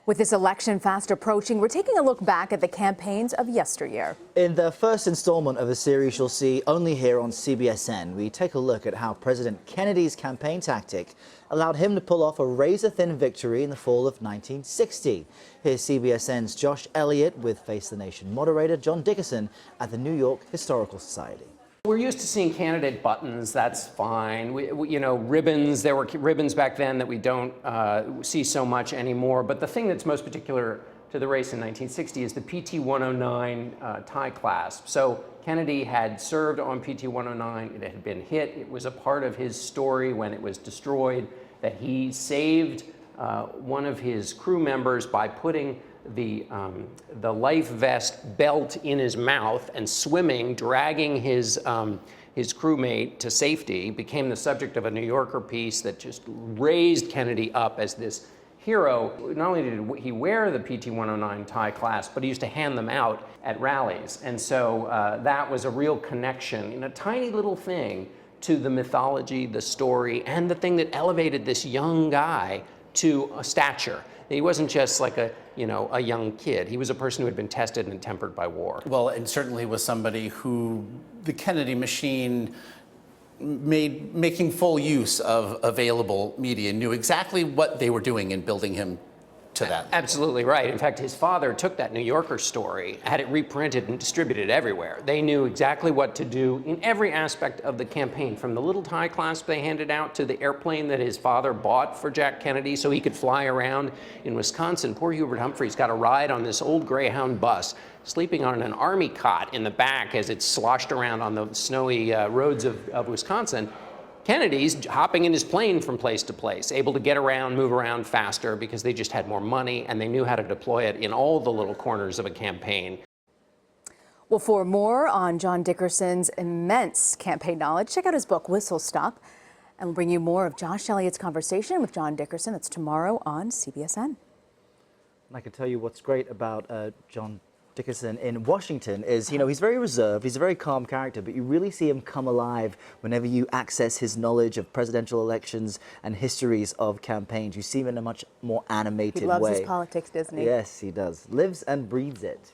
With this election fast approaching, we're taking a look back at the campaigns of yesteryear. In the first installment of a series you'll see only here on CBSN, we take a look at how President Kennedy's campaign tactic allowed him to pull off a razor-thin victory in the fall of 1960. Here's CBSN's Josh Elliott with Face the Nation moderator John Dickerson at the New York Historical Society. We're used to seeing candidate buttons, that's fine. Ribbons, there were ribbons back then that we don't see so much anymore. But the thing that's most particular to the race in 1960 is the PT 109 tie clasp. So Kennedy had served on PT 109, it had been hit. It was a part of his story when it was destroyed that he saved one of his crew members by putting the life vest belt in his mouth and swimming, dragging his crewmate to safety, became the subject of a New Yorker piece that just raised Kennedy up as this hero. Not only did he wear the PT 109 tie clasp, but he used to hand them out at rallies. And so that was a real connection in a tiny little thing to the mythology, the story, and the thing that elevated this young guy to a stature. He wasn't just like a young kid. He was a person who had been tested and tempered by war. Well, and certainly was somebody who the Kennedy machine making full use of available media, knew exactly what they were doing in building him to that. Absolutely right. In fact, his father took that New Yorker story, had it reprinted and distributed everywhere. They knew exactly what to do in every aspect of the campaign, from the little tie clasp they handed out to the airplane that his father bought for Jack Kennedy so he could fly around in Wisconsin. Poor Hubert Humphrey's got a ride on this old Greyhound bus, sleeping on an army cot in the back as it sloshed around on the snowy roads of Wisconsin. Kennedy's hopping in his plane from place to place, able to get around, move around faster because they just had more money and they knew how to deploy it in all the little corners of a campaign. Well, for more on John Dickerson's immense campaign knowledge, check out his book, Whistle Stop. And we'll bring you more of Josh Elliott's conversation with John Dickerson. It's tomorrow on CBSN. And I can tell you what's great about John Dickerson in Washington is, he's very reserved, he's a very calm character, but you really see him come alive whenever you access his knowledge of presidential elections and histories of campaigns. You see him in a much more animated way. He loves his politics, doesn't he? Yes, he does. Lives and breathes it.